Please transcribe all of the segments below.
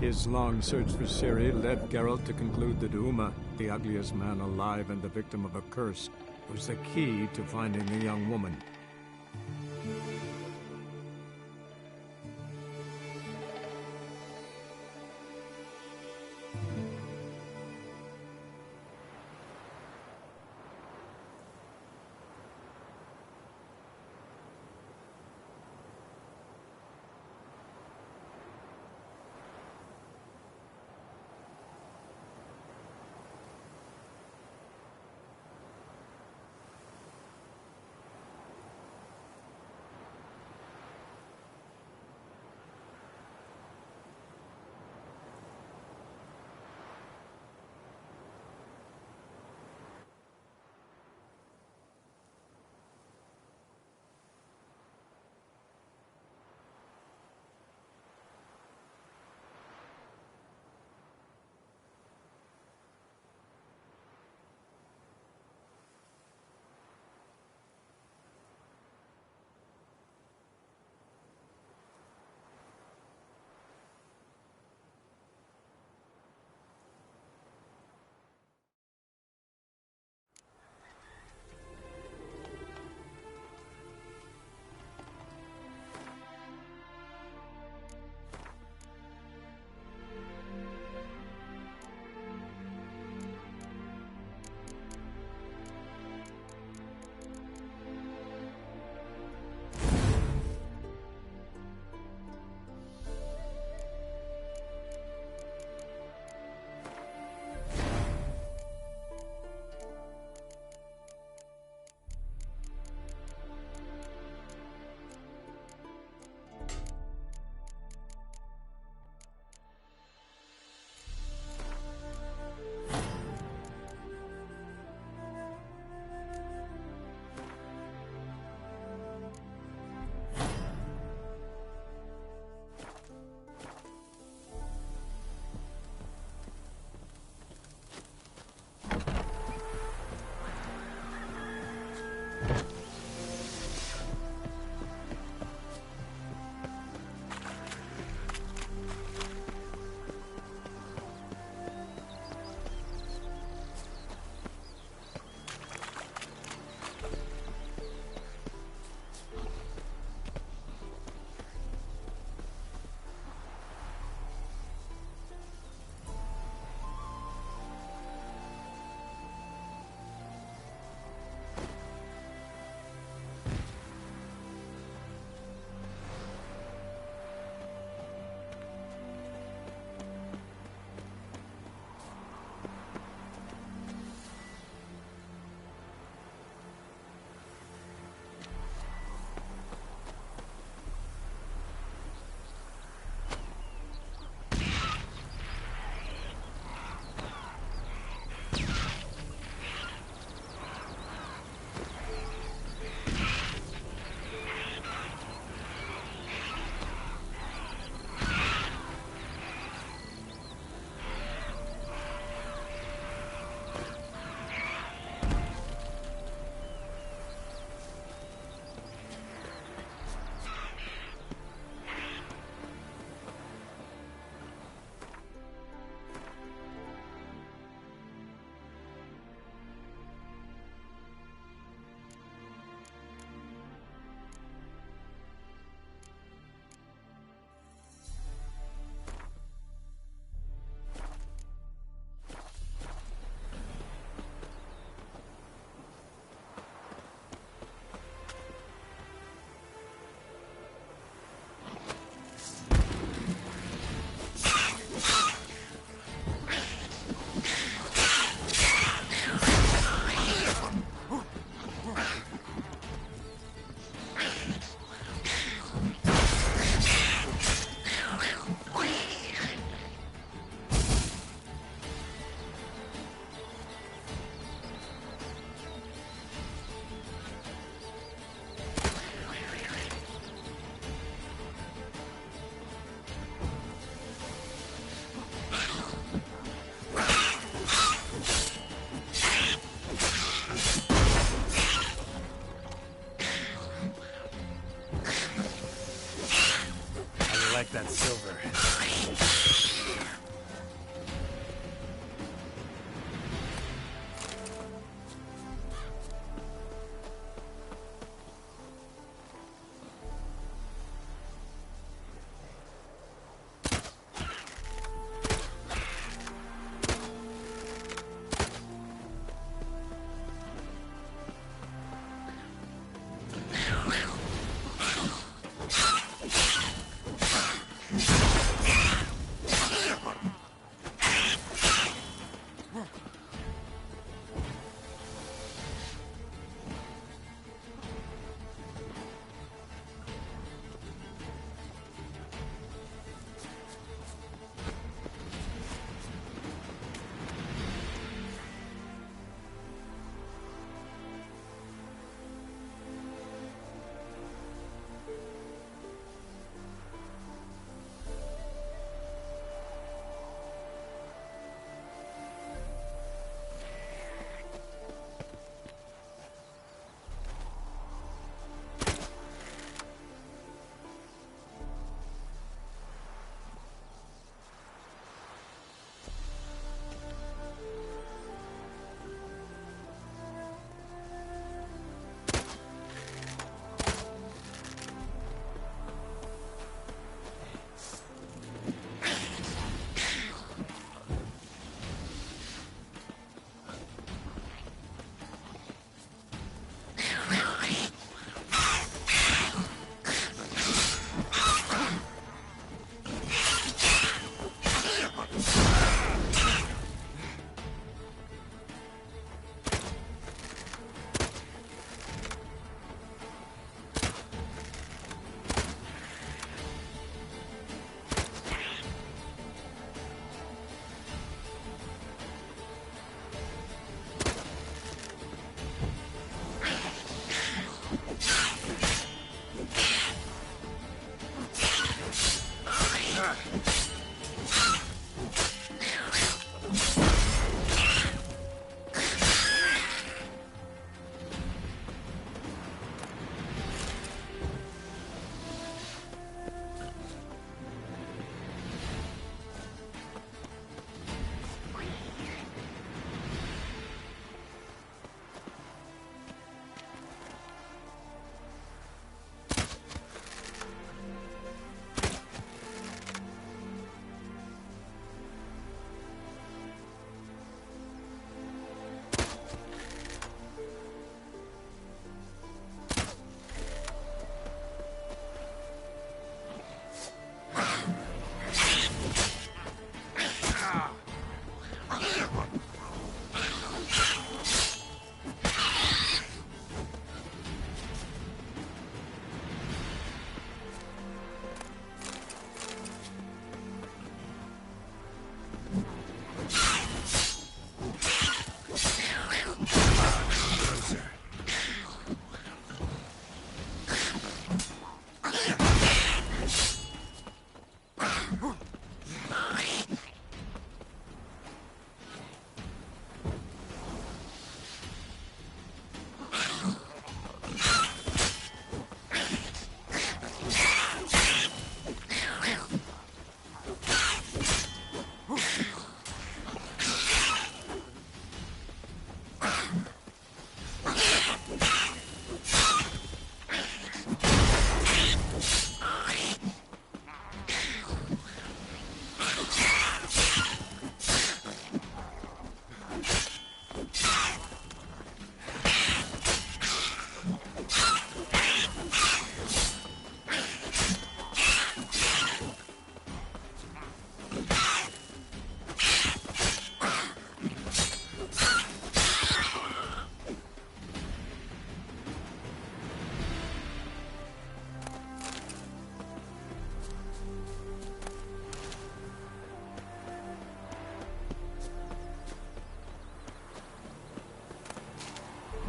His long search for Ciri led Geralt to conclude that Uma, the ugliest man alive and the victim of a curse, was the key to finding the young woman.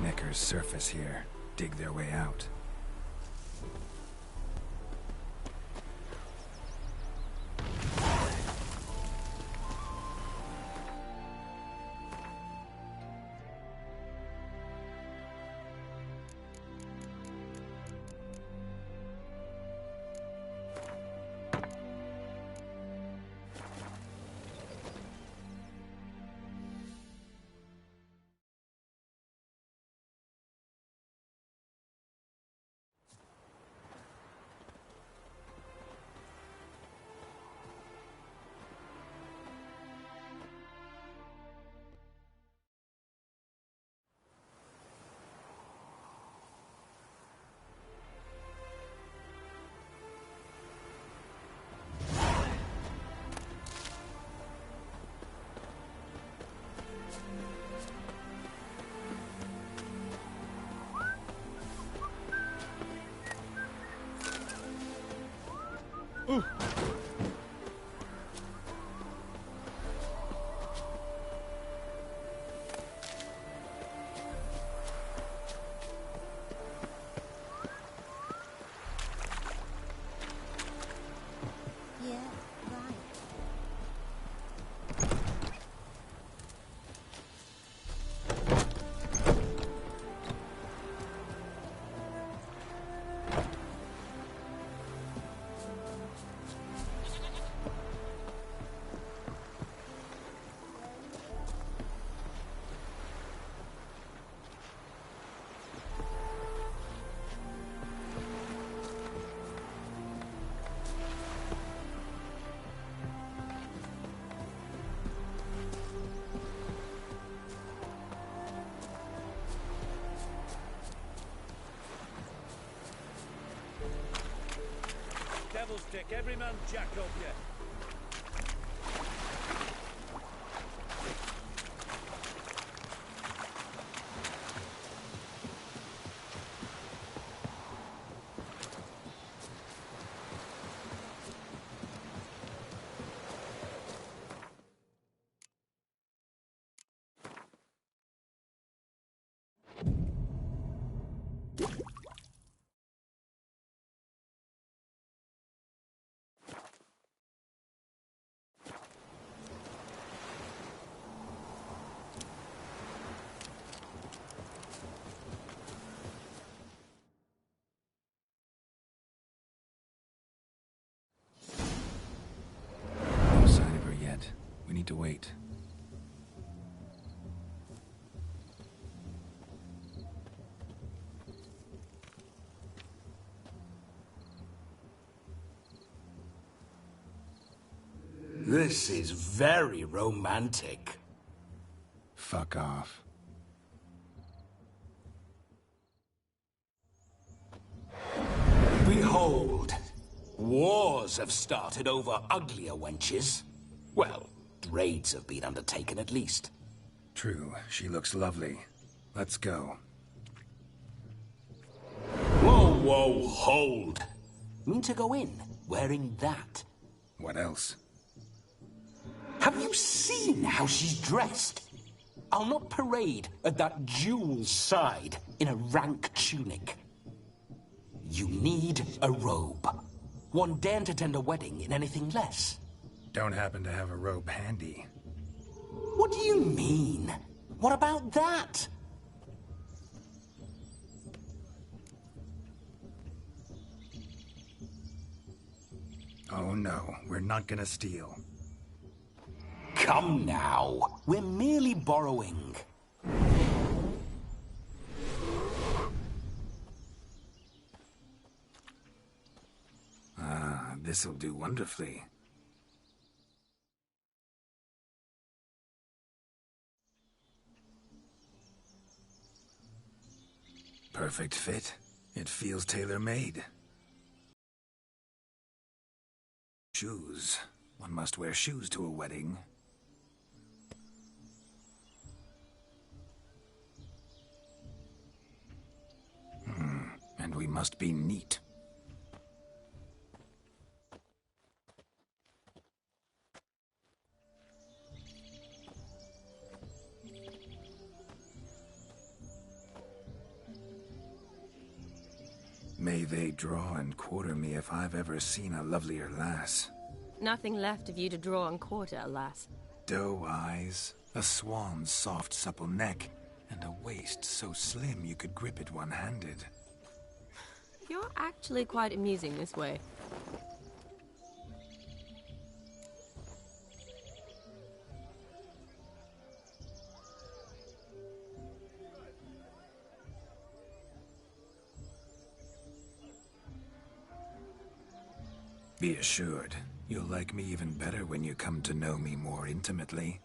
Neckers surface here, dig their way out. Devil's Dick, every man jack up yet. No sign of her yet. We need to wait. This is very romantic. Fuck off. Behold, wars have started over uglier wenches. Well, raids have been undertaken at least. True, she looks lovely. Let's go. Whoa, whoa, hold. Mean to go in, wearing that? What else? Have you seen how she's dressed? I'll not parade at that jewel's side in a rank tunic. You need a robe. One daren't attend a wedding in anything less. Don't happen to have a robe handy. What do you mean? What about that? Oh no, we're not gonna steal. Come now. We're merely borrowing. Ah, this'll do wonderfully. Perfect fit. It feels tailor-made. Shoes. One must wear shoes to a wedding. And we must be neat. May they draw and quarter me if I've ever seen a lovelier lass. Nothing left of you to draw and quarter, alas. Doe eyes, a swan's soft supple neck, and a waist so slim you could grip it one-handed. You're actually quite amusing this way. Be assured, you'll like me even better when you come to know me more intimately.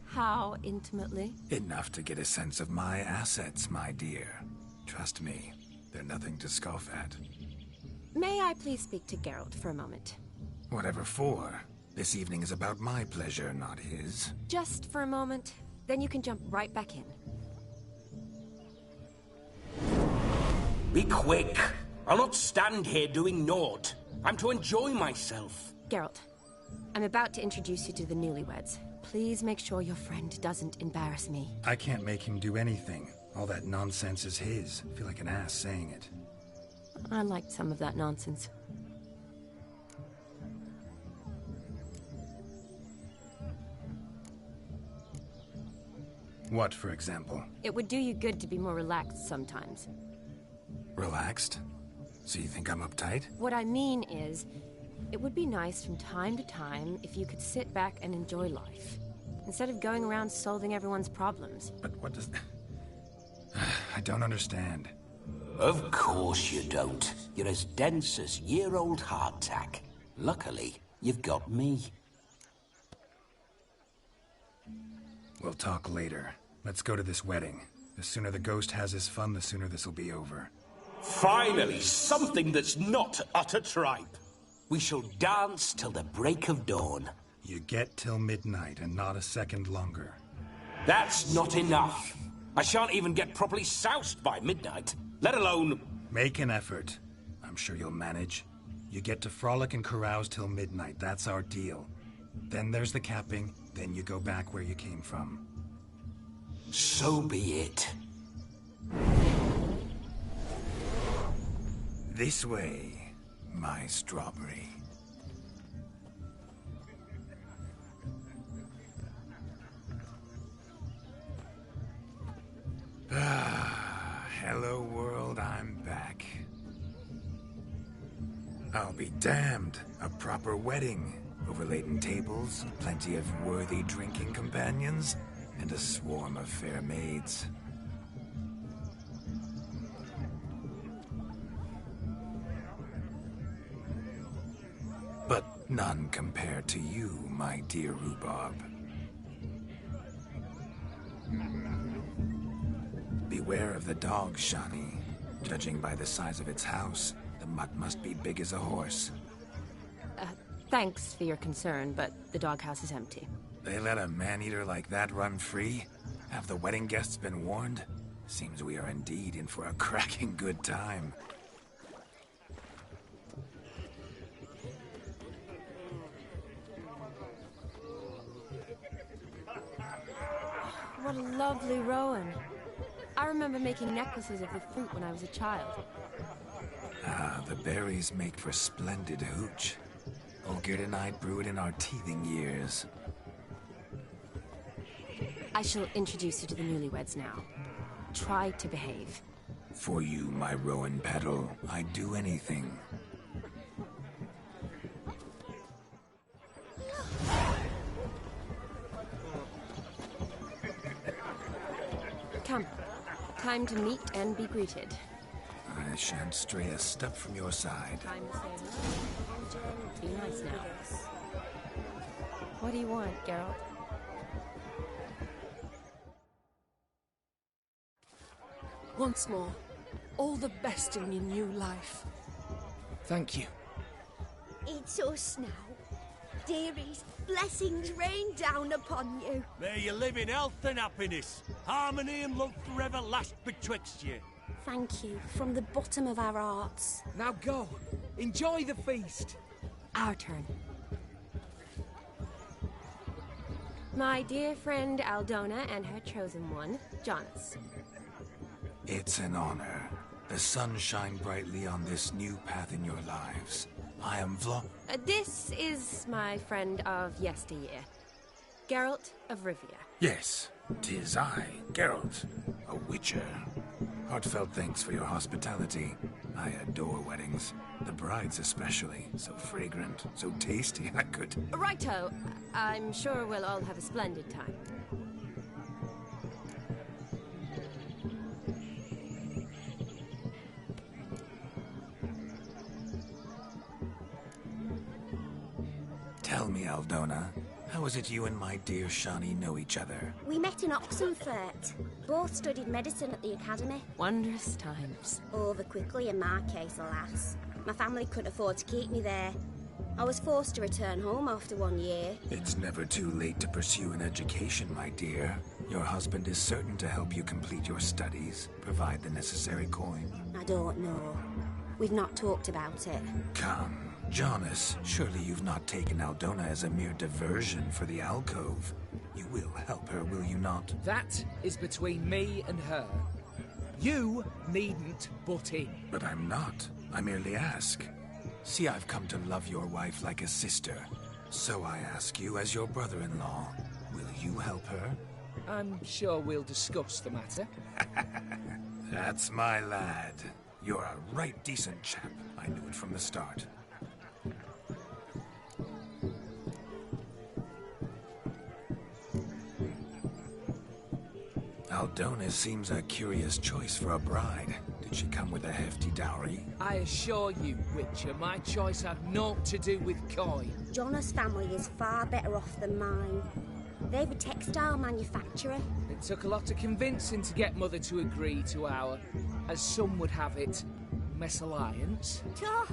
How intimately? Enough to get a sense of my assets, my dear. Trust me, they're nothing to scoff at. May I please speak to Geralt for a moment? Whatever for. This evening is about my pleasure, not his. Just for a moment, then you can jump right back in. Be quick. I'll not stand here doing naught. I'm to enjoy myself. Geralt, I'm about to introduce you to the newlyweds. Please make sure your friend doesn't embarrass me. I can't make him do anything. All that nonsense is his. I feel like an ass saying it. I liked some of that nonsense. What, for example? It would do you good to be more relaxed sometimes. Relaxed? So you think I'm uptight? What I mean is, it would be nice from time to time if you could sit back and enjoy life, instead of going around solving everyone's problems. But what does... I don't understand. Of course you don't. You're as dense as year-old hardtack. Luckily, you've got me. We'll talk later. Let's go to this wedding. The sooner the ghost has his fun, the sooner this'll be over. Finally, something that's not utter tripe. We shall dance till the break of dawn. You get till midnight and not a second longer. That's not enough. I shan't even get properly soused by midnight, let alone... Make an effort. I'm sure you'll manage. You get to frolic and carouse till midnight. That's our deal. Then there's the capping. Then you go back where you came from. So be it. This way, my strawberry. Ah, hello world, I'm back. I'll be damned. A proper wedding. Overladen tables, plenty of worthy drinking companions, and a swarm of fair maids. But none compared to you, my dear Rhubarb. Beware of the dog, Shani. Judging by the size of its house, the mutt must be big as a horse. Thanks for your concern, but the doghouse is empty. They let a man-eater like that run free? Have the wedding guests been warned? Seems we are indeed in for a cracking good time. What a lovely Rowan. I remember making necklaces of the fruit when I was a child. Ah, the berries make for splendid hooch. Olgerd and I brewed in our teething years. I shall introduce you to the newlyweds now. Try to behave. For you, my Rowan petal, I'd do anything. Come. Time to meet and be greeted. I shan't stray a step from your side. Time to say hello. Be nice now. What do you want, Geralt? Once more, all the best in your new life. Thank you. It's us now. Dearies, blessings rain down upon you. May you live in health and happiness. Harmony and love forever last betwixt you. Thank you from the bottom of our hearts. Now go. Enjoy the feast. Our turn. My dear friend Aldona and her chosen one, Jonas. It's an honor. The sun shine brightly on this new path in your lives. I am This is my friend of yesteryear, Geralt of Rivia. Yes, 'tis I, Geralt, a witcher. Heartfelt thanks for your hospitality. I adore weddings. The brides especially. So fragrant, so tasty, I could... Righto. I'm sure we'll all have a splendid time. Tell me, Aldona, how is it you and my dear Shani know each other? We met in Oxenfurt. Both studied medicine at the academy. Wondrous times. Over quickly in my case, alas. My family couldn't afford to keep me there. I was forced to return home after 1 year. It's never too late to pursue an education, my dear. Your husband is certain to help you complete your studies, provide the necessary coin. I don't know. We've not talked about it. Come. Jonas, surely you've not taken Aldona as a mere diversion for the alcove. You will help her, will you not? That is between me and her. You needn't butt in. But I'm not. I merely ask. See, I've come to love your wife like a sister. So I ask you, as your brother-in-law, will you help her? I'm sure we'll discuss the matter. That's my lad. You're a right decent chap. I knew it from the start. Aldona seems a curious choice for a bride. Did she come with a hefty dowry? I assure you, Witcher, my choice had naught to do with coin. Jonas' family is far better off than mine. They're a textile manufacturer. It took a lot of convincing to get Mother to agree to our, as some would have it, mesalliance. Oh,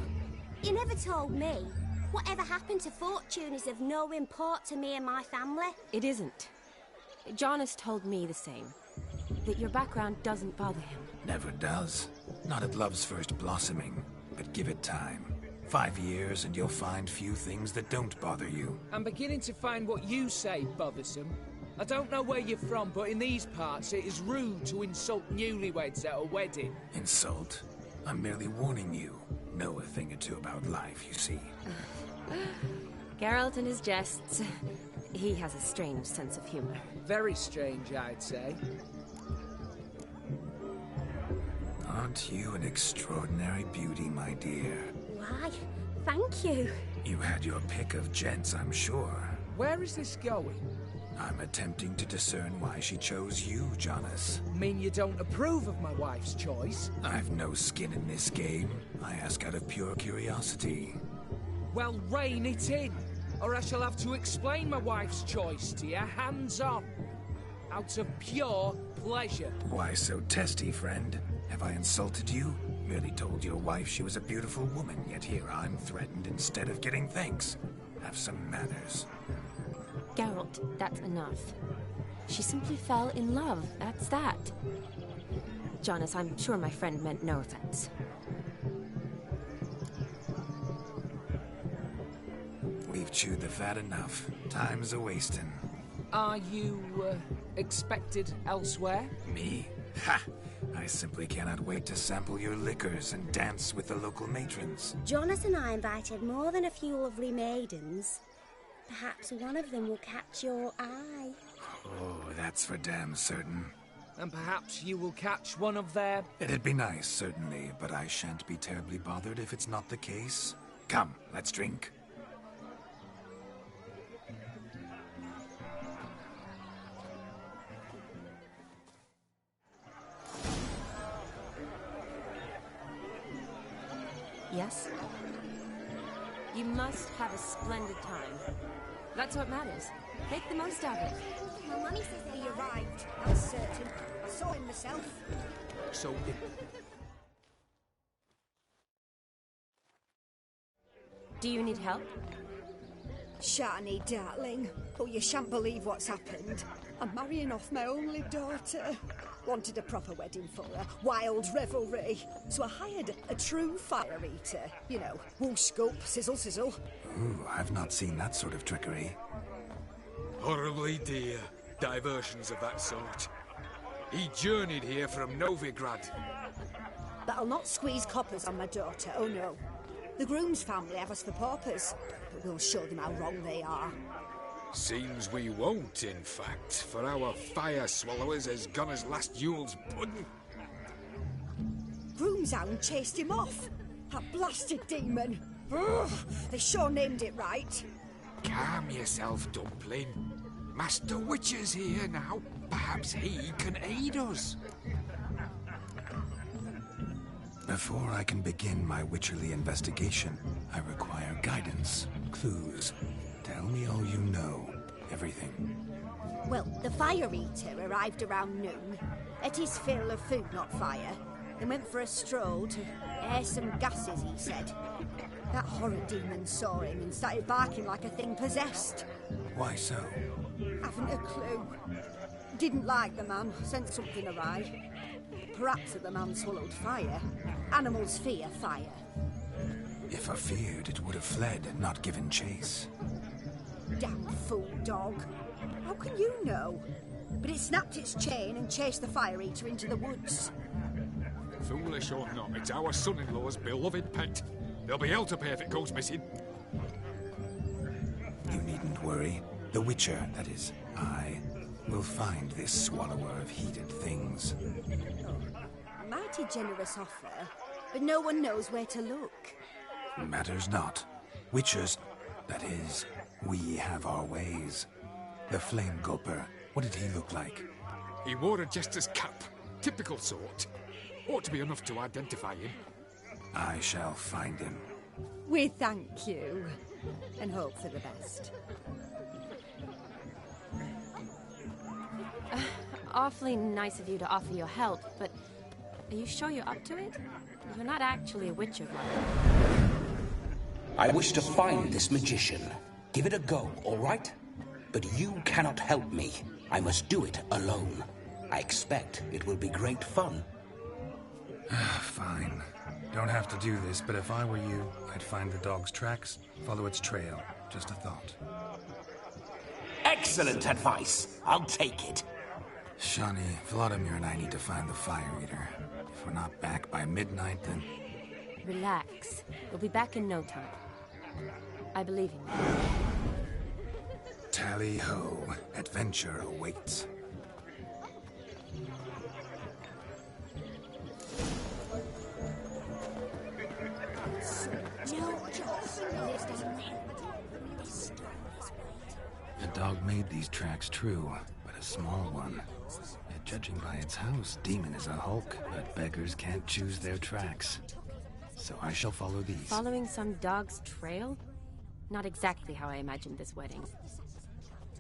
you never told me. Whatever happened to fortune is of no import to me and my family. It isn't. Jonas told me the same. That your background doesn't bother him. Never does. Not at love's first blossoming. But give it time. 5 years and you'll find few things that don't bother you. I'm beginning to find what you say bothersome. I don't know where you're from, but in these parts it is rude to insult newlyweds at a wedding. Insult? I'm merely warning you. Know a thing or two about life, you see. Geralt and his jests. He has a strange sense of humor. Very strange, I'd say. Aren't you an extraordinary beauty, my dear? Why, thank you. You had your pick of gents, I'm sure. Where is this going? I'm attempting to discern why she chose you, Jonas. Mean you don't approve of my wife's choice? I've no skin in this game. I ask out of pure curiosity. Well, rein it in, or I shall have to explain my wife's choice to you, hands on. Out of pure pleasure. Why so testy, friend? Have I insulted you? Merely told your wife she was a beautiful woman, yet here I'm threatened instead of getting thanks. Have some manners. Geralt, that's enough. She simply fell in love, that's that. Jonas, I'm sure my friend meant no offense. We've chewed the fat enough. Time's a-wasting. Are you expected elsewhere? Me? Ha! I simply cannot wait to sample your liquors and dance with the local matrons. Jonas and I invited more than a few lovely maidens. Perhaps one of them will catch your eye. Oh, that's for damn certain. And perhaps you will catch one of their... It'd be nice, certainly, but I shan't be terribly bothered if it's not the case. Come, let's drink. Yes? You must have a splendid time. That's what matters. Make the most of it. My mummy says he arrived. That's certain. I saw him myself. So... Do you need help? Shani, darling. Oh, you shan't believe what's happened. I'm marrying off my only daughter. Wanted a proper wedding for her. Wild revelry. So I hired a true fire eater. You know, whoosh, scoop, sizzle, sizzle. Ooh, I've not seen that sort of trickery. Horribly dear diversions of that sort. He journeyed here from Novigrad. But I'll not squeeze coppers on my daughter, oh no. The groom's family have us for paupers, but we'll show them how wrong they are. Seems we won't, in fact, for our fire swallowers has gone as last Yule's pudding. Groom's hound chased him off. That blasted demon. Ugh, they sure named it right. Calm yourself, Dumpling. Master Witcher's here now. Perhaps he can aid us. Before I can begin my witcherly investigation, I require guidance, clues. Tell me all you know. Everything. Well, the fire eater arrived around noon. Ate his fill of food, not fire. Then went for a stroll to air some gases, he said. That horrid demon saw him and started barking like a thing possessed. Why so? Haven't a clue. Didn't like the man, sent something awry. Perhaps if the man swallowed fire. Animals fear fire. If I feared, it would have fled, not given chase. Damn fool dog. How can you know? But it snapped its chain and chased the fire eater into the woods. Foolish or not, it's our son-in-law's beloved pet. There'll be hell to pay if it goes missing. You needn't worry. The Witcher, that is, I, will find this swallower of heated things. Mighty generous offer, but no one knows where to look. Matters not. Witchers, that is, we have our ways. The Flame Gulper, what did he look like? He wore a jester's cap. Typical sort. Ought to be enough to identify him. I shall find him. We thank you, and hope for the best. Awfully nice of you to offer your help, but are you sure you're up to it? You're not actually a witcher, right? I wish to find this magician. Give it a go, all right? But you cannot help me. I must do it alone. I expect it will be great fun. Fine. Don't have to do this, but if I were you, I'd find the dog's tracks, follow its trail. Just a thought. Excellent advice. I'll take it. Shani, Vladimir and I need to find the fire eater. If we're not back by midnight, then... Relax. We'll be back in no time. I believe in you. Tally-ho. Adventure awaits. The dog made these tracks true, but a small one. Yet judging by its house, Demon is a hulk, but beggars can't choose their tracks. So I shall follow these. Following some dog's trail? Not exactly how I imagined this wedding.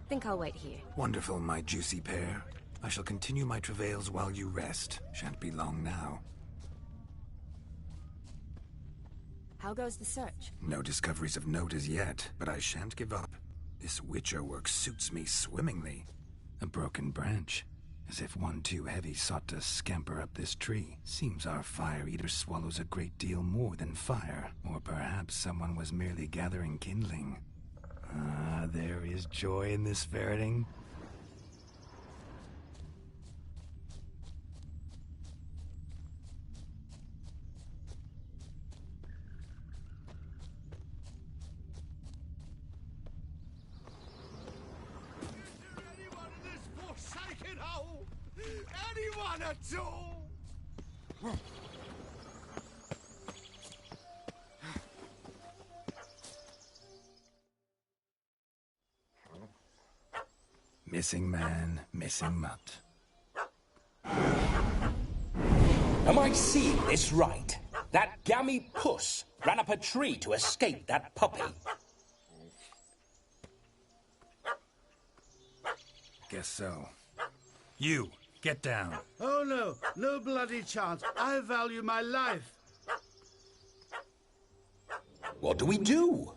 Think I'll wait here. Wonderful, my juicy pair. I shall continue my travails while you rest. Shan't be long now. How goes the search? No discoveries of note as yet, but I shan't give up. This Witcher work suits me swimmingly. A broken branch, as if one too heavy sought to scamper up this tree. Seems our fire eater swallows a great deal more than fire, or perhaps someone was merely gathering kindling. Ah, there is joy in this ferreting. one at all! Missing man, missing mutt. Am I seeing this right? That gammy puss ran up a tree to escape that puppy. Guess so. You, get down. Oh no, no bloody chance. I value my life. What do we do?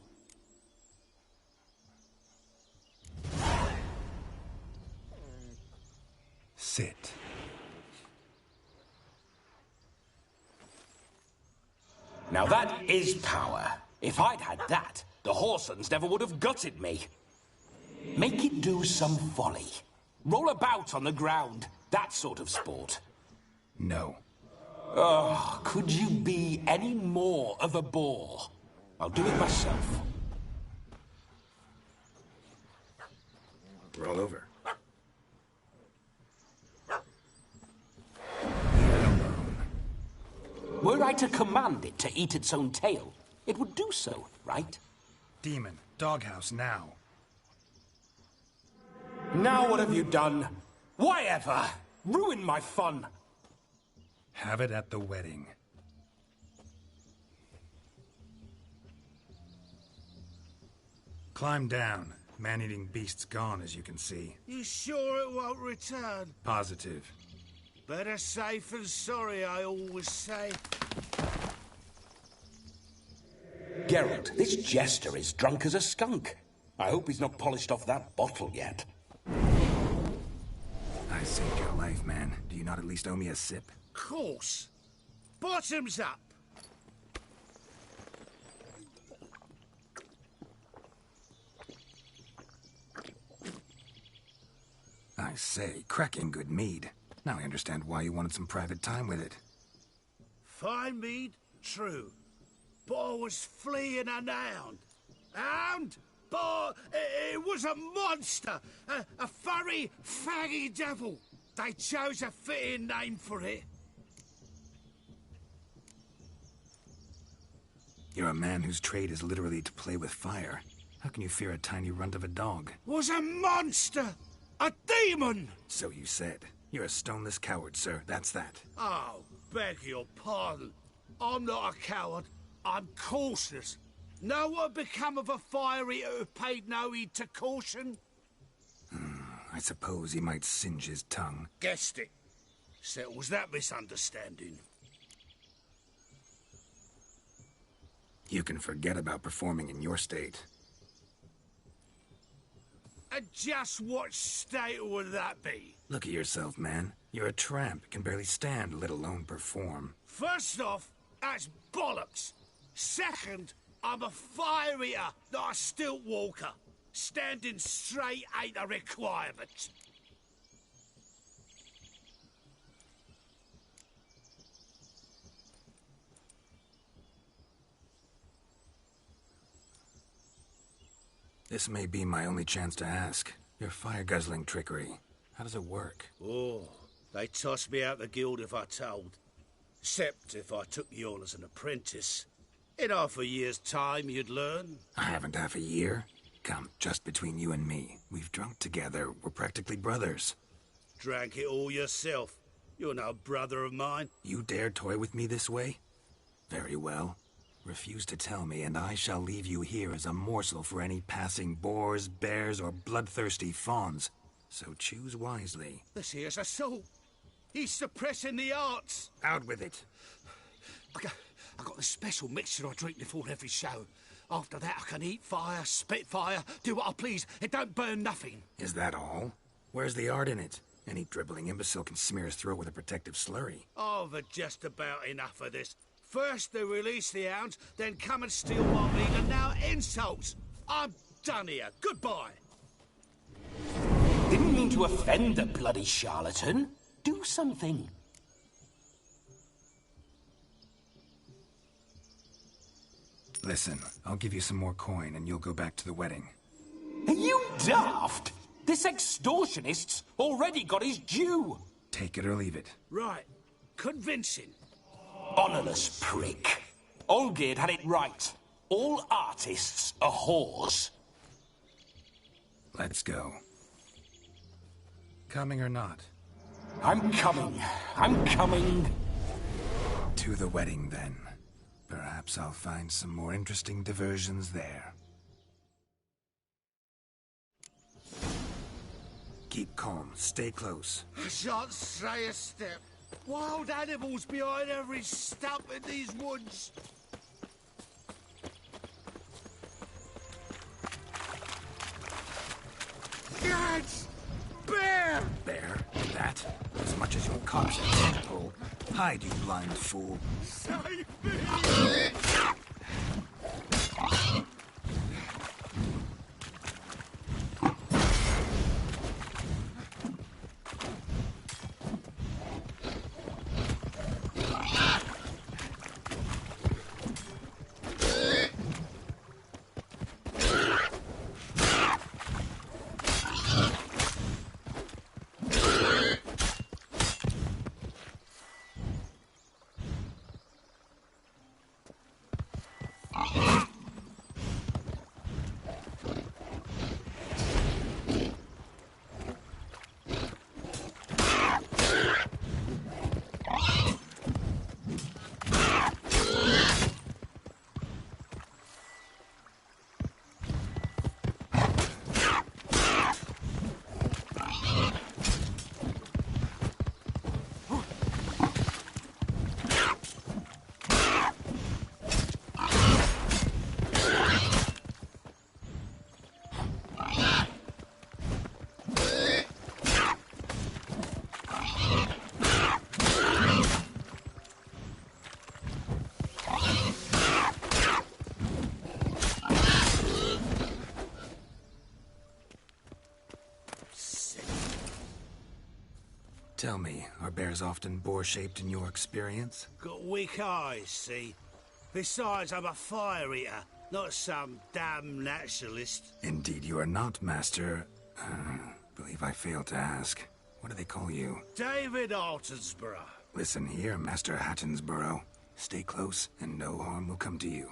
Sit. Now that is power. If I'd had that, the Horsons never would have gutted me. Make it do some folly. Roll about on the ground. That sort of sport. No. Oh, could you be any more of a bore? I'll do it myself. Roll over. Were I to command it to eat its own tail, it would do so, right? Demon, doghouse now. Now what have you done? Why ever? Ruin my fun. Have it at the wedding. Climb down. Man-eating beast's gone, as you can see. You sure it won't return? Positive. Better safe than sorry, I always say. Geralt, this jester is drunk as a skunk. I hope he's not polished off that bottle yet. I saved your life, man. Do you not at least owe me a sip? Course. Bottoms up. I say, cracking good mead. Now I understand why you wanted some private time with it. Fine mead, true. But I was fleeing an hound. Hound? But it was a monster. A furry, faggy devil. They chose a fitting name for it. You're a man whose trade is literally to play with fire. How can you fear a tiny runt of a dog? Was a monster! A demon! So you said. You're a stoneless coward, sir. That's that. Oh, beg your pardon. I'm not a coward. I'm cautious. Know what become of a fire eater who paid no heed to caution? I suppose he might singe his tongue. Guessed it. Settles that misunderstanding. You can forget about performing in your state. And just what state would that be? Look at yourself, man. You're a tramp, can barely stand, let alone perform. First off, that's bollocks. Second, I'm a fire eater, not a stilt walker. Standing straight ain't a requirement. This may be my only chance to ask. Your fire-guzzling trickery. How does it work? Oh, they tossed me out the guild if I told. Except if I took you on as an apprentice. In half a year's time, you'd learn. I haven't half a year. Come, just between you and me. We've drunk together. We're practically brothers. Drank it all yourself. You're no brother of mine. You dare toy with me this way? Very well. Refuse to tell me, and I shall leave you here as a morsel for any passing boars, bears, or bloodthirsty fawns. So choose wisely. This here's assault. He's suppressing the arts. Out with it. I got the special mixture I drink before every show. After that, I can eat fire, spit fire, do what I please. It don't burn nothing. Is that all? Where's the art in it? Any dribbling imbecile can smear his throat with a protective slurry. I've had just about enough of this. First they release the hounds, then come and steal my meat, and now insults. I'm done here. Goodbye. Didn't mean to offend the bloody charlatan. Do something. Listen, I'll give you some more coin and you'll go back to the wedding. Are you daft? This extortionist's already got his due. Take it or leave it. Right. Convincing. Honourless prick. Olgierd had it right. All artists are whores. Let's go. Coming or not? I'm coming. I'm coming. To the wedding, then. Perhaps I'll find some more interesting diversions there. Keep calm. Stay close. I shan't say a step. Wild animals behind every stump in these woods. Gads! Bear! Bear? That? As much as your cops can't pull. Hide, you blind fool. Save me! Tell me, are bears often boar-shaped in your experience? Got weak eyes, see? Besides, I'm a fire eater, not some damn naturalist. Indeed you are not, Master... believe I failed to ask. What do they call you? David Altonsborough. Listen here, Master Hattonsborough. Stay close, and no harm will come to you.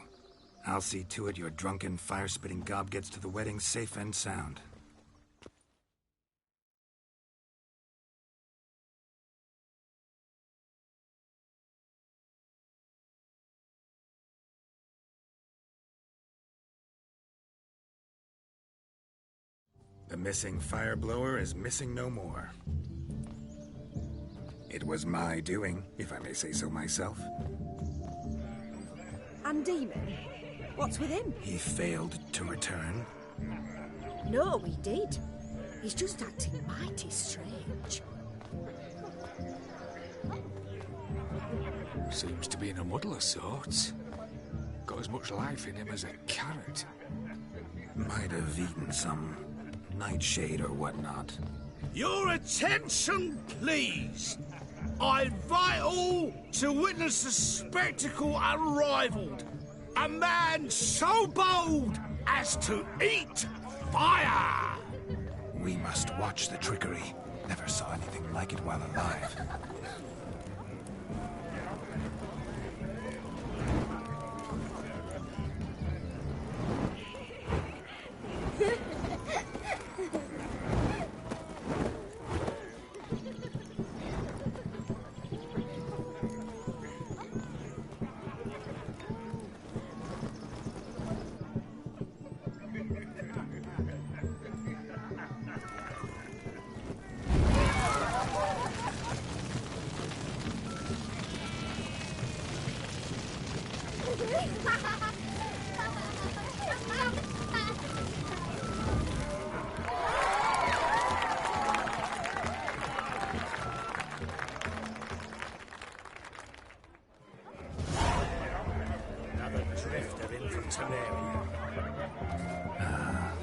I'll see to it your drunken, fire-spitting gob gets to the wedding safe and sound. The missing fire blower is missing no more. It was my doing, if I may say so myself. And Demon? What's with him? He failed to return. No, he did. He's just acting mighty strange. Seems to be in a muddle of sorts. Got as much life in him as a carrot. Might have eaten some nightshade or whatnot. Your attention, please. I invite all to witness a spectacle unrivaled. A man so bold as to eat fire! We must watch the trickery. Never saw anything like it while alive.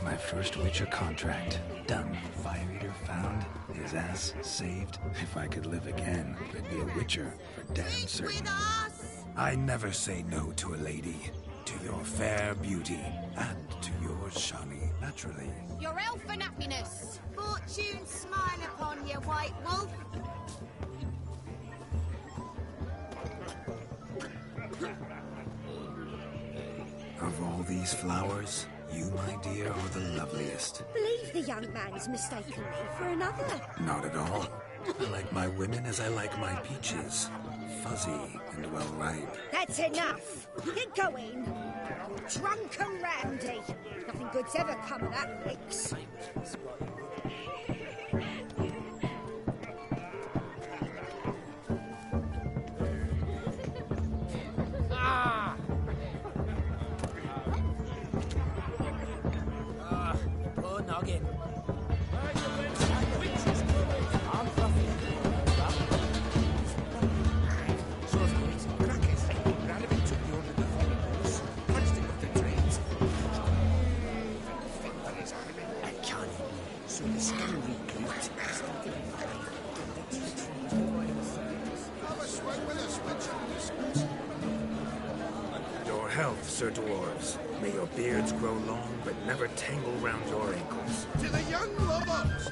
My first Witcher contract. Done. Fire Eater found. His ass saved. If I could live again, I'd be a Witcher for damn certain. I never say no to a lady. To your fair beauty. And to yours, Shani, naturally. Your elfin happiness. Fortune smile upon you, White Wolf. these flowers, you, my dear, are the loveliest. Believe the young man's mistaken me for another. Not at all. I like my women as I like my peaches. Fuzzy and well ripe. That's enough. Get going. Drunk and rowdy. Nothing good's ever come of that mix. Poor noggin. Your health, Sir Dwarves. May your beards grow long, but never tangle round your ankles. To the young lovers,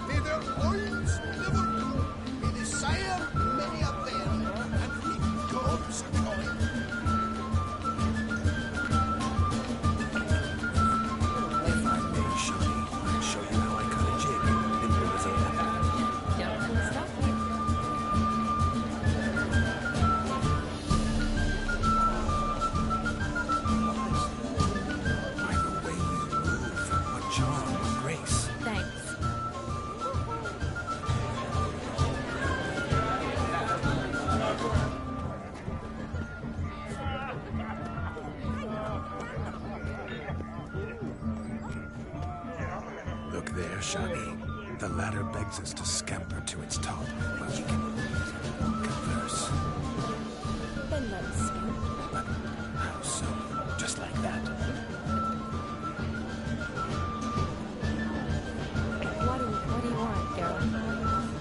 may their loins never go. May they sire many a bairn, and reap gobs of coin. If I may, Shani, I'll show you how I cut a jig. Nimble as a leopard. Don't stop me. By the way you move, what charm and grace. Thanks. Look there, Shani. The ladder begs us to scamper to its top, but we can converse. Then let's skip. But how so? Just like that? What do you want, Geralt?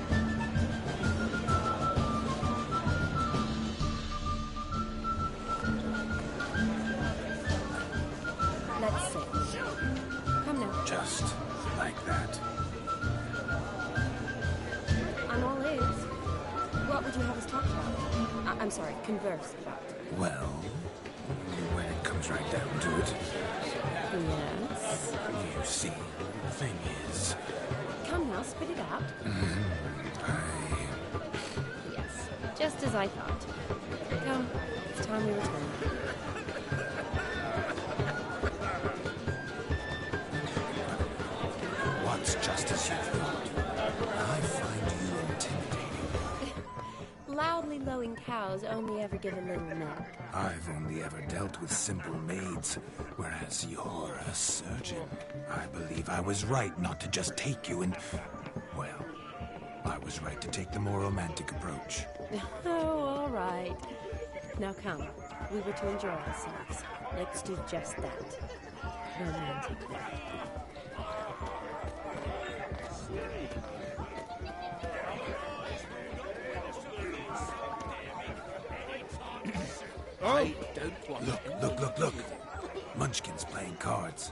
Let's sit. Come now. Just like that. I'm all ears. What would you have us talk about? I'm sorry, converse about. Well, when it comes right down to it, Yes. you see, the thing is, Come now, spit it out. Yes, just as I thought. Come, it's time we return. what's just as you thought? I find you intimidating. Loudly lowing cows only ever give a little milk. I've only ever dealt with simple maids, whereas you're a surgeon. I believe I was right not to just take you and... well, I was right to take the more romantic approach. Oh, all right. Now come, we were to enjoy ourselves. Let's do just that. Romantic. I don't want Look. Munchkin's playing cards.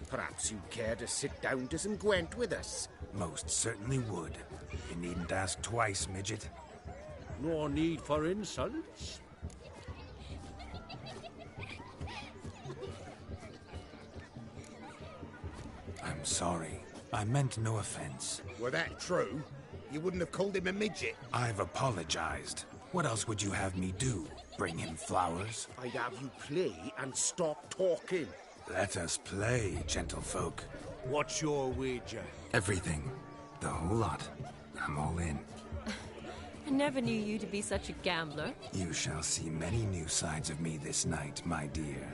Perhaps you'd care to sit down to some Gwent with us. Most certainly would. You needn't ask twice, midget. No need for insults. I'm sorry. I meant no offense. Were that true, you wouldn't have called him a midget. I've apologized. What else would you have me do? Bring him flowers? I'd have you play and stop talking. Let us play, gentlefolk. What's your wager? Everything. The whole lot. I'm all in. I never knew you to be such a gambler. You shall see many new sides of me this night, my dear.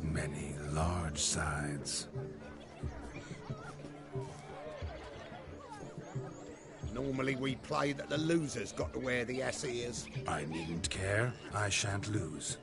Many large sides. Normally we play that the loser's got to wear the ass ears. I needn't care. I shan't lose.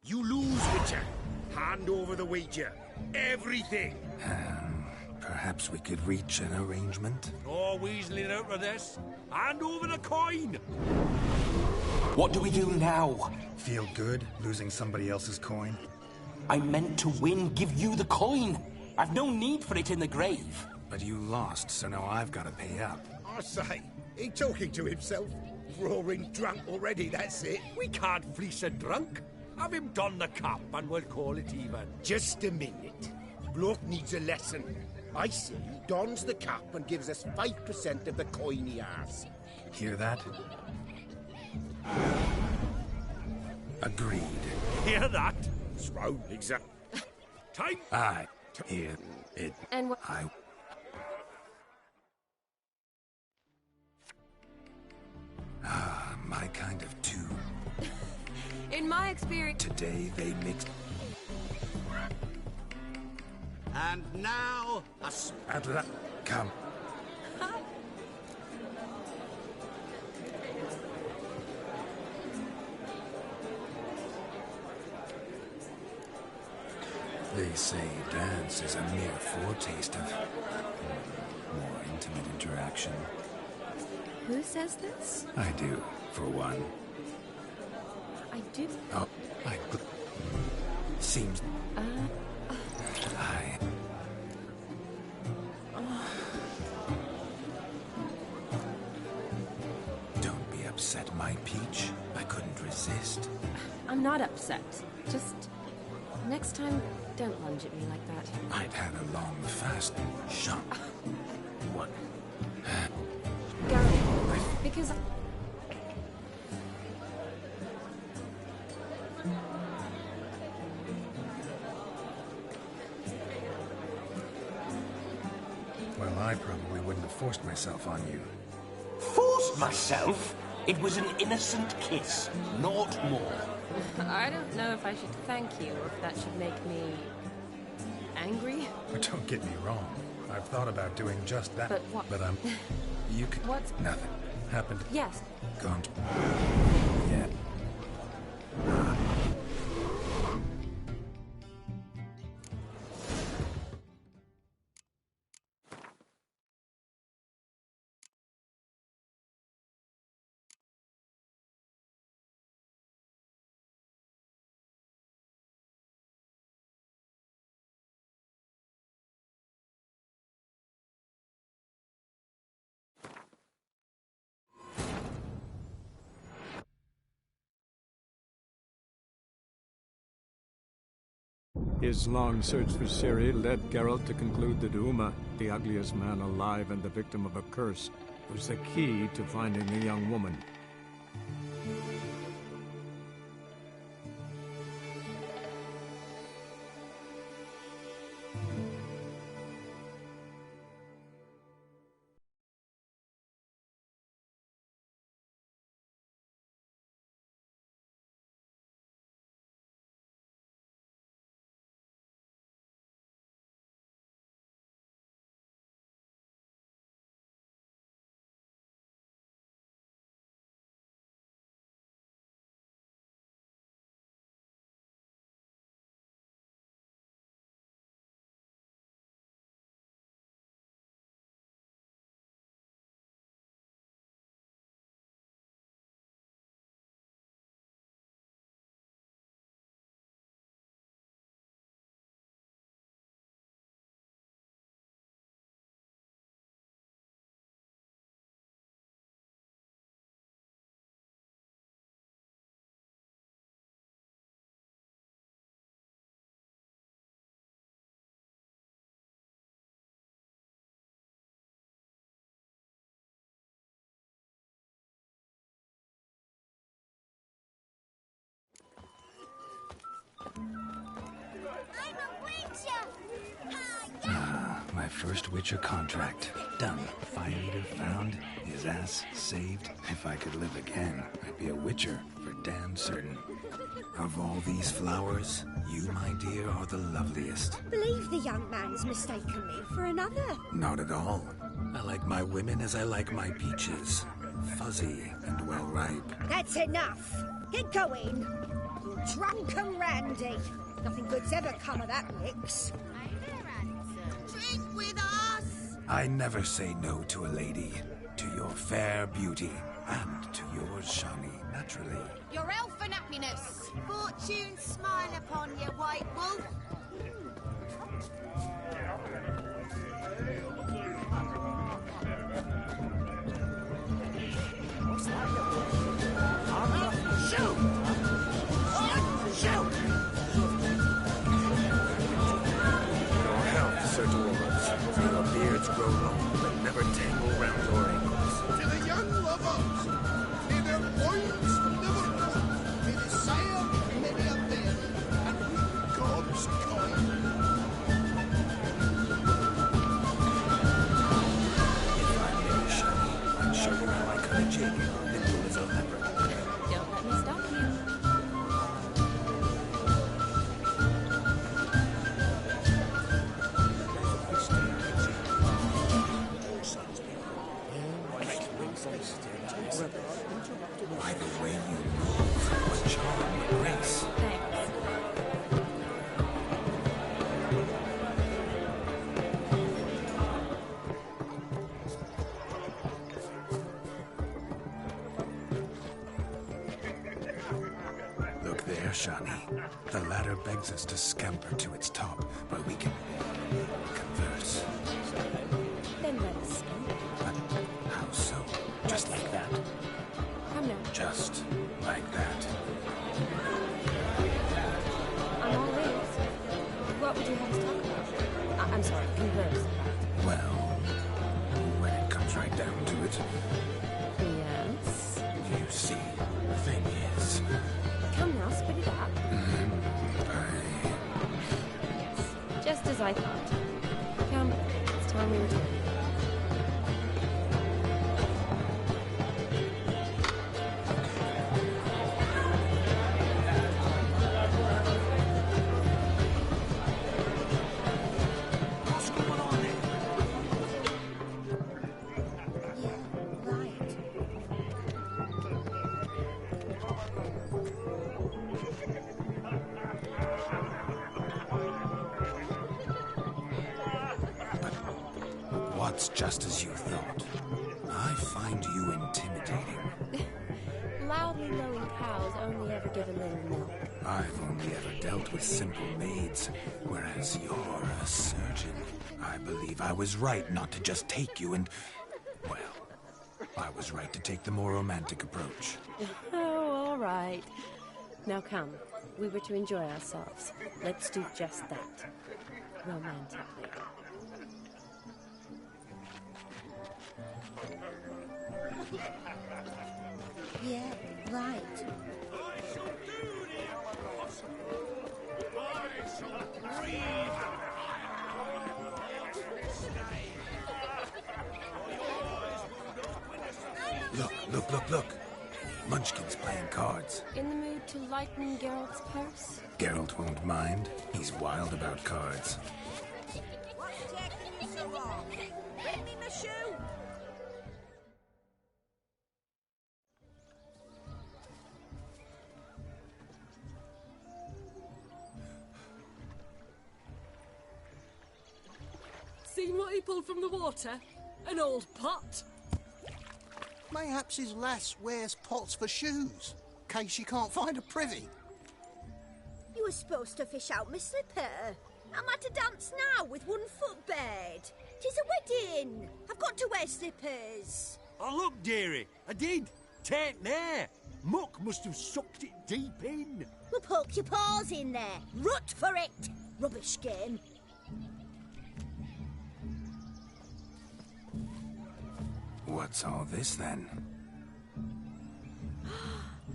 You lose, Witcher. Hand over the wager. Everything. Perhaps we could reach an arrangement? No weaseling out of this. Hand over the coin! What do we do now? Feel good losing somebody else's coin? I meant to win, give you the coin. I've no need for it in the grave. But you lost, so now I've got to pay up. I say, he talking to himself. Roaring drunk already, that's it. We can't fleece a drunk. Have him don the cap and we'll call it even. Just a minute. Bloke needs a lesson. I say he dons the cap and gives us 5% of the coin he has. Hear that? Agreed. Hear that? Swole, exact. Time. I hear it. And what? My kind of two. In my experience... Today they mix... And now, Come. They say dance is a mere foretaste of more intimate interaction. Who says this? I do, for one. I do. Oh, seems... Don't be upset, my peach. I couldn't resist. I'm not upset. Just... next time, don't lunge at me like that. I'd had a long fast. Shut. What? Gary, because... Well, I probably wouldn't have forced myself on you. Forced myself? It was an innocent kiss, not more. I don't know if I should thank you or if that should make me... angry? But don't get me wrong. I've thought about doing just that. But what? But you could... What's... Nothing. Happened. Yes. Gone. Yeah. His long search for Ciri led Geralt to conclude that Uma, the ugliest man alive and the victim of a curse, was the key to finding the young woman. My first Witcher contract. Done. Fire eater found. His ass saved. If I could live again, I'd be a Witcher for damn certain. Of all these flowers, you, my dear, are the loveliest. Believe the young man's mistaken me for another. Not at all. I like my women as I like my peaches. Fuzzy and well ripe. That's enough. Get going. drunk and randy. Nothing good's ever come of that mix. Drink with us! I never say no to a lady. To your fair beauty. And to yours, Shani, naturally. Your elfin happiness. Fortune smile upon you, White Wolf. Shoot! Shoot! Your health, Sir Dwarves. May your beards grow long, but never tangle round your ankles. To the young lovers, may their loins never run. May they sail many a day, and reap God's coin. If I may, Shani, I'd show you how I cut a jig, nimble as a leopard. Don't let me stop you. By the way you move, what charm and grace. Look there, Shani. The ladder begs us to scamper to its top, but we can converse. Then let us speak. How so? Just like that? Come now. Just like that. I'm all ears. What would you have us talk about? I'm sorry, converse about. Well, when it comes right down to it, Yes? you see, the thing is, Come now, spit it out. Just as I thought. Come, it's time we return. What's going on there? what's just as you thought. I find you intimidating. Loudly lowing cows only ever give a little milk. I've only ever dealt with simple maids, whereas you're a surgeon. I believe I was right not to just take you and... well, I was right to take the more romantic approach. Oh, all right. Now come. We were to enjoy ourselves. Let's do just that. Romantically. Yeah, right. Look. Munchkin's playing cards. In the mood to lighten Geralt's purse? Geralt won't mind. He's wild about cards. What's taking you so long? Bring me my shoe. Seen what he pulled from the water? An old pot. Mayhaps his lass wears pots for shoes, in case she can't find a privy. You were supposed to fish out my slipper. I'm at a dance now with one foot bared. 'Tis a wedding. I've got to wear slippers. Oh, look, dearie, I did. Take there. Muck must have sucked it deep in. Well, poke your paws in there. Rut for it. Rubbish game. What's all this, then?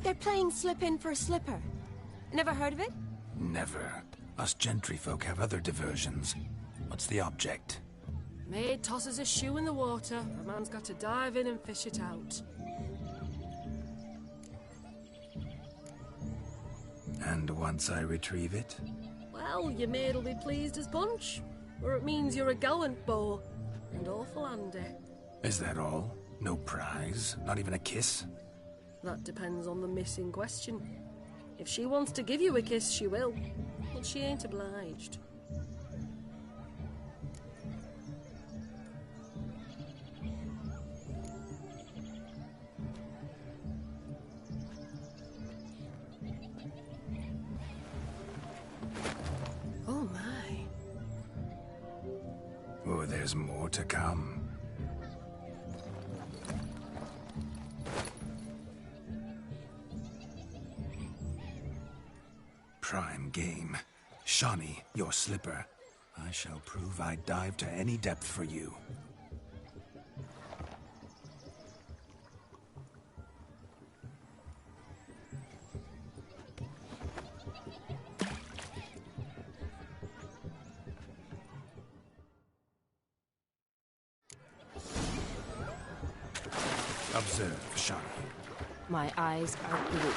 They're playing slip-in for a slipper. Never heard of it? Never. Us gentry folk have other diversions. What's the object? Maid tosses a shoe in the water. A man's got to dive in and fish it out. And once I retrieve it? Well, your maid'll be pleased as punch. Or it means you're a gallant beau. And awful handy. Is that all? No prize? Not even a kiss? That depends on the miss in question. If she wants to give you a kiss, she will. But she ain't obliged. Oh my. Oh, there's more to come. Prime game. Shawnee, your slipper. I shall prove I'd dive to any depth for you. Observe, Shawnee. My eyes are blue.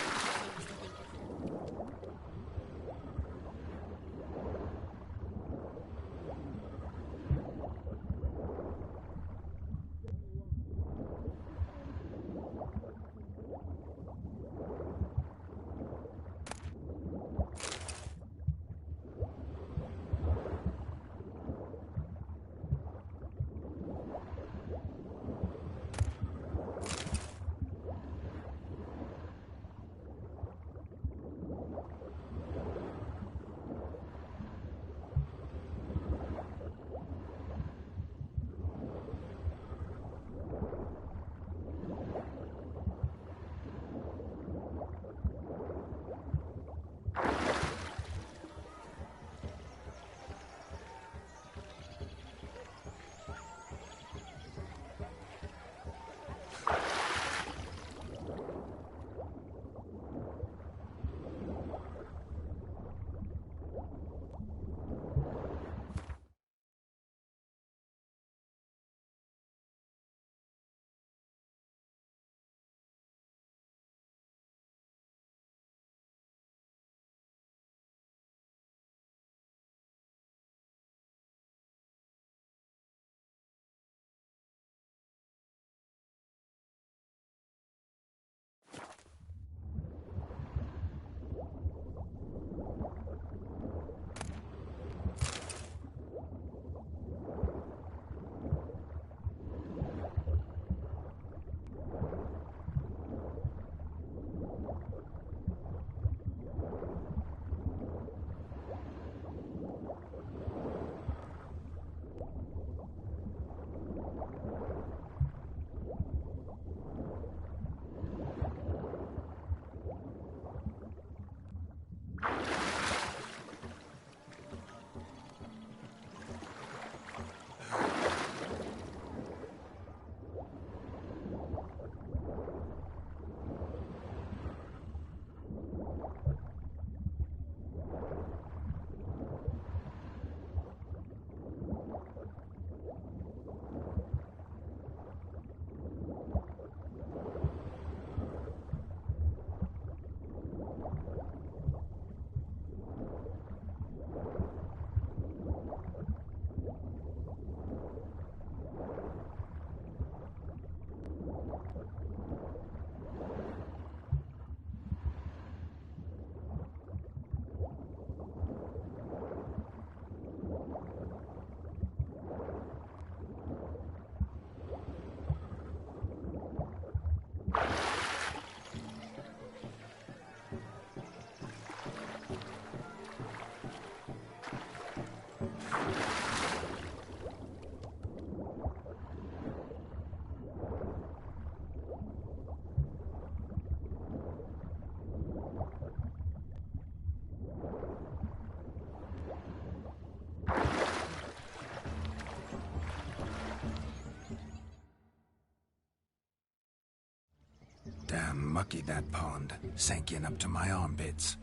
Damn mucky, that pond. Sank in up to my armpits.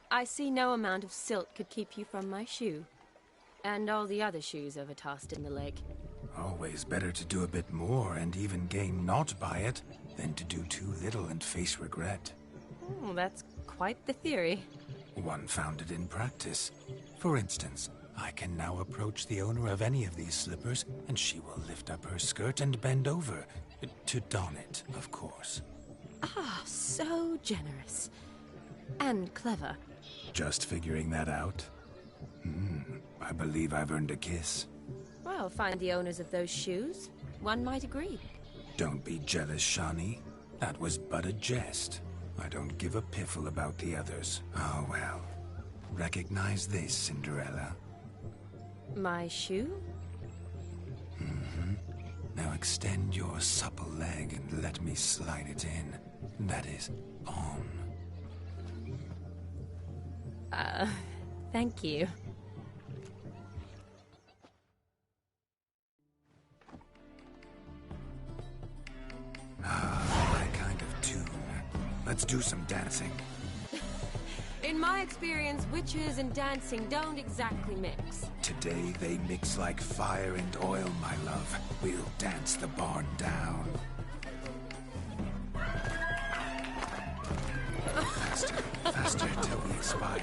I see no amount of silt could keep you from my shoe. And all the other shoes overtossed in the lake. Always better to do a bit more and even gain naught by it than to do too little and face regret. Oh, that's quite the theory. One founded in practice. For instance, I can now approach the owner of any of these slippers, and she will lift up her skirt and bend over. To don it, of course. Ah, so generous. And clever. Just figuring that out? I believe I've earned a kiss. Well, find the owners of those shoes. One might agree. Don't be jealous, Shani. That was but a jest. I don't give a piffle about the others. Oh well. Recognize this, Cinderella. My shoe? Now extend your supple leg and let me slide it in. That is, on. Thank you. My kind of tune. Let's do some dancing. In my experience, witches and dancing don't exactly mix. Today they mix like fire and oil, my love. We'll dance the barn down. Faster, faster till we expire.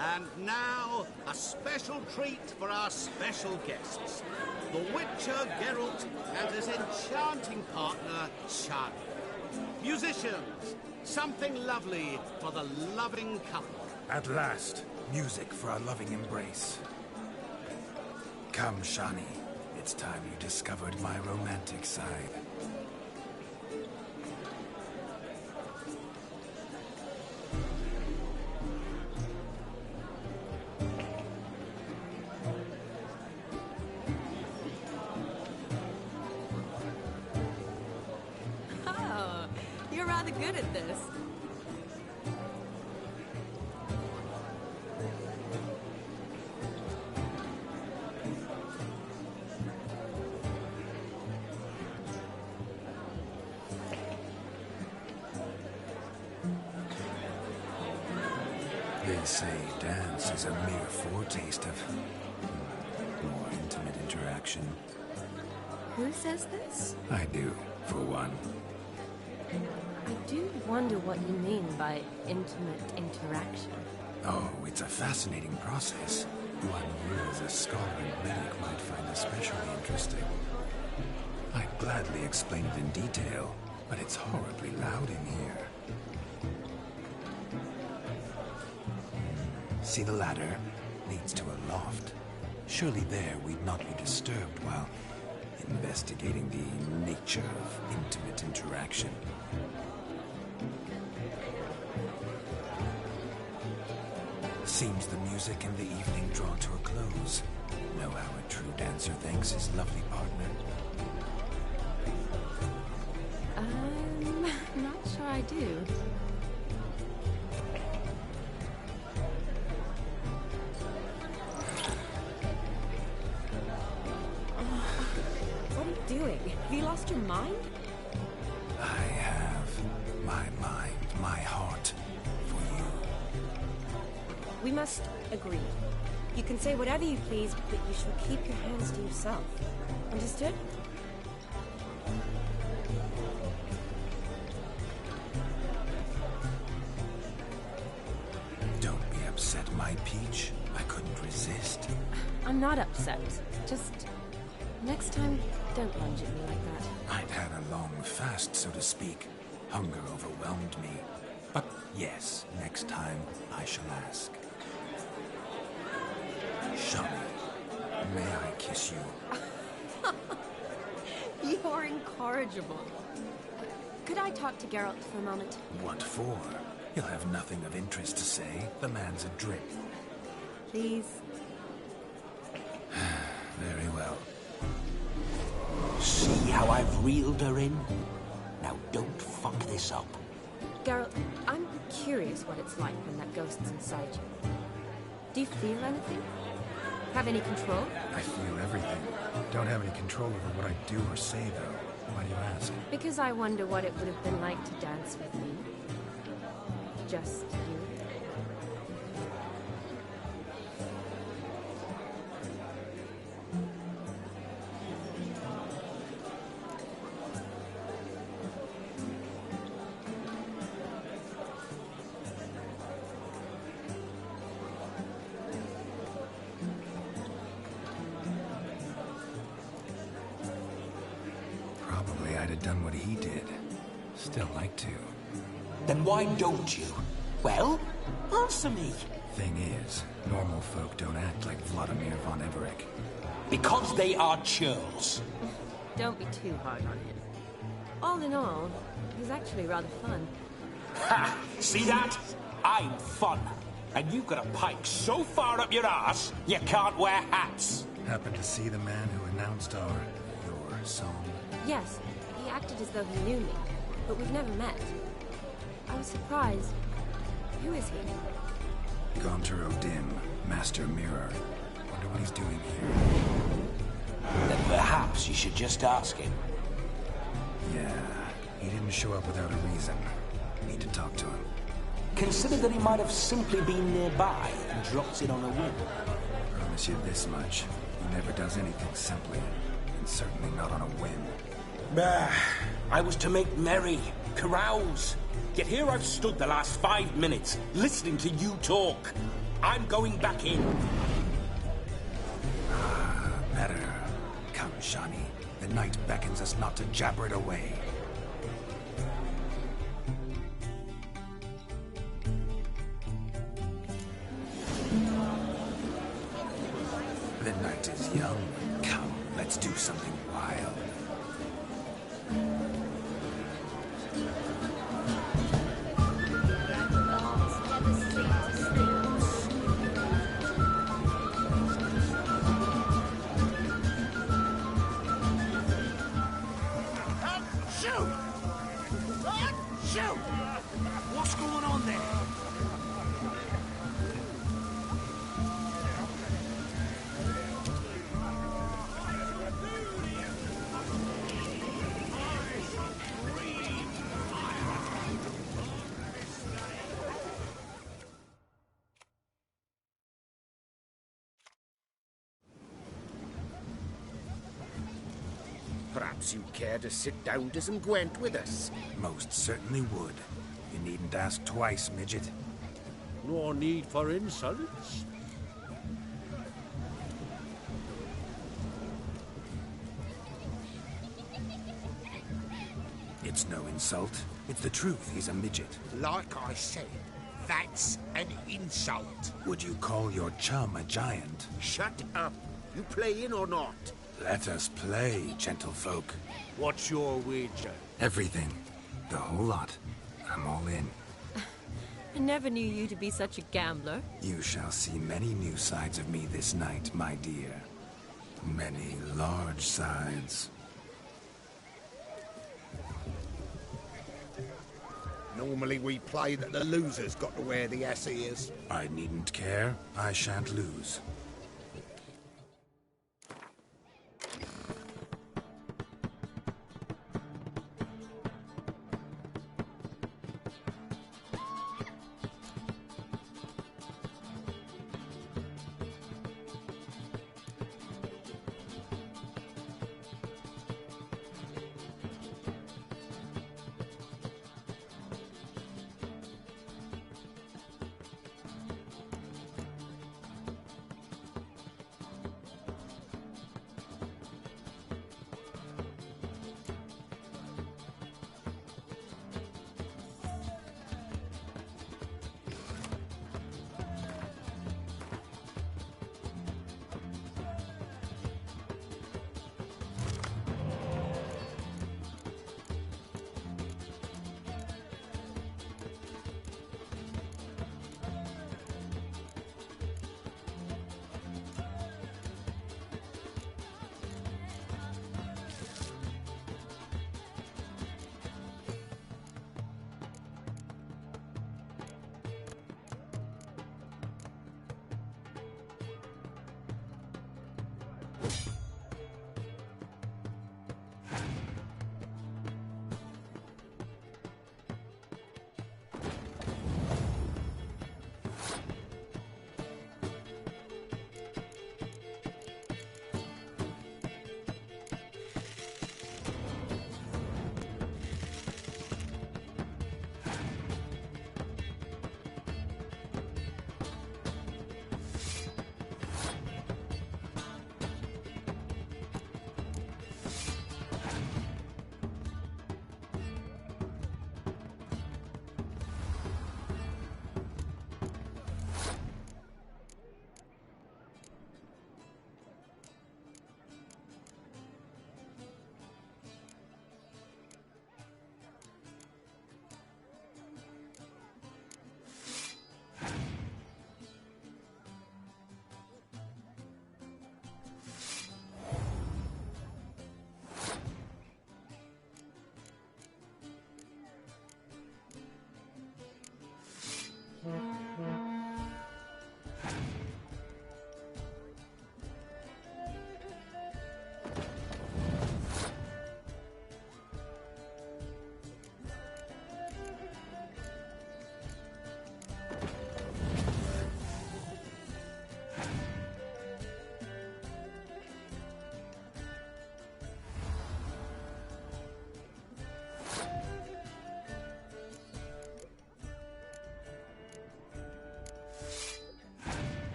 And now, a special treat for our special guests. The Witcher Geralt and his enchanting partner, Shani. Musicians, something lovely for the loving couple. At last, music for our loving embrace. Come, Shani. It's time you discovered my romantic side. Oh, you're rather good at this. They say dance is a mere foretaste of more intimate interaction. Who says this? I do, for one. I do wonder what you mean by intimate interaction. Oh, it's a fascinating process. One you as a scholar and medic might find especially interesting. I'd gladly explain it in detail, but it's horribly loud in here. See the ladder? Leads to a loft. Surely there we'd not be disturbed while investigating the nature of intimate interaction. Seems the music and the evening draw to a close. Know how a true dancer thanks his lovely partner? Not sure I do. What are you doing? Have you lost your mind? I have my mind, my heart for you. We must agree. You can say whatever you please, but you shall keep your hands to yourself. Understood? Don't be upset, my peach. I couldn't resist. I'm not upset. Just next time, don't lunge at me like that. I'd had a long fast, so to speak. Hunger overwhelmed me. But yes, next time I shall ask. Shani, may I kiss you? You're incorrigible. Could I talk to Geralt for a moment? What for? He'll have nothing of interest to say. The man's adrip. Please. Very well. See how I've reeled her in? Now don't fuck this up. Geralt, I'm curious what it's like when that ghost's inside you. Do you feel anything? Have any control? I feel everything. Don't have any control over what I do or say, though. Why do you ask? Because I wonder what it would have been like to dance with me. Just you. Probably I'd have done what he did. Still like to. Then why don't you? Well, answer me. Thing is, normal folk don't act like Vladimir von Everec. Because they are churls. Don't be too hard on him. All in all, he's actually rather fun. Ha! See that? I'm fun. And you've got a pike so far up your ass, you can't wear hats. Happened to see the man who announced your song? Yes, he acted as though he knew me, but we've never met. I was surprised. Who is he? Gaunter O'Dim, Master Mirror. Wonder what he's doing here. Then perhaps you should just ask him. Yeah, he didn't show up without a reason. Need to talk to him. Consider that he might have simply been nearby and dropped it on a whim. Promise you this much. He never does anything simply. And certainly not on a whim. Bah, I was to make merry, carouse. Yet here I've stood the last 5 minutes, listening to you talk. I'm going back in. Better. Come, Shani. The night beckons us not to jabber it away. The night is young. Come, let's do something wild. What's going on there? Perhaps you'd care to sit down to some Gwent with us. Most certainly would. You needn't ask twice, midget. No need for insolence. It's no insult. It's the truth. He's a midget. Like I said, that's an insult. Would you call your chum a giant? Shut up. You playing or not? Let us play, gentlefolk. What's your wager? Everything. The whole lot. I'm all in. I never knew you to be such a gambler. You shall see many new sides of me this night, my dear. Many large sides. Normally we play that the loser's got to wear the ass ears. I needn't care. I shan't lose.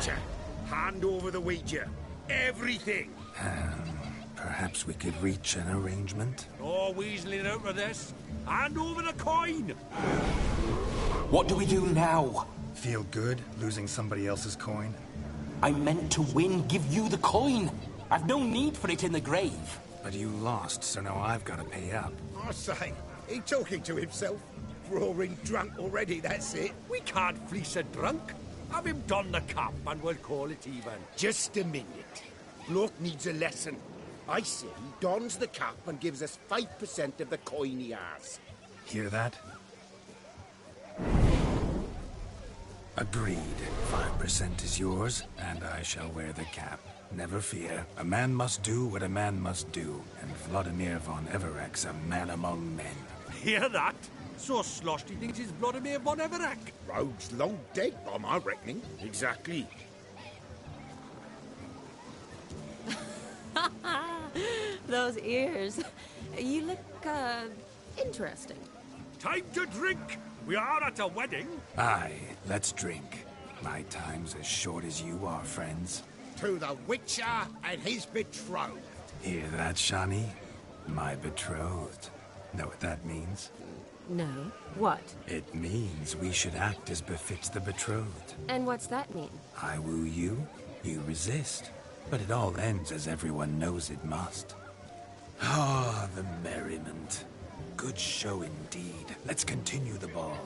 Witcher, hand over the Ouija. Everything. Perhaps we could reach an arrangement? No weaseling out of this. Hand over the coin. What do we do now? Feel good losing somebody else's coin? I meant to win, give you the coin. I've no need for it in the grave. But you lost, so now I've got to pay up. I say, he talking to himself. Roaring drunk already, that's it. We can't fleece a drunk. Have him don the cap and we'll call it even. Just a minute. Bloke needs a lesson. I say he dons the cap and gives us 5% of the coin he has. Hear that? Agreed. 5% is yours, and I shall wear the cap. Never fear. A man must do what a man must do, and Vladimir von Everek's a man among men. Hear that? So sloshed he thinks he's Vladimir von Everek. Rogue's long dead, by my reckoning. Exactly. Those ears. You look, interesting. Time to drink. We are at a wedding. Aye, let's drink. My time's as short as you are, friends. To the Witcher and his betrothed. Hear that, Shani? My betrothed. Know what that means? No. What? It means we should act as befits the betrothed. And what's that mean? I woo you, you resist. But it all ends as everyone knows it must. Ah, the merriment. Good show indeed. Let's continue the ball.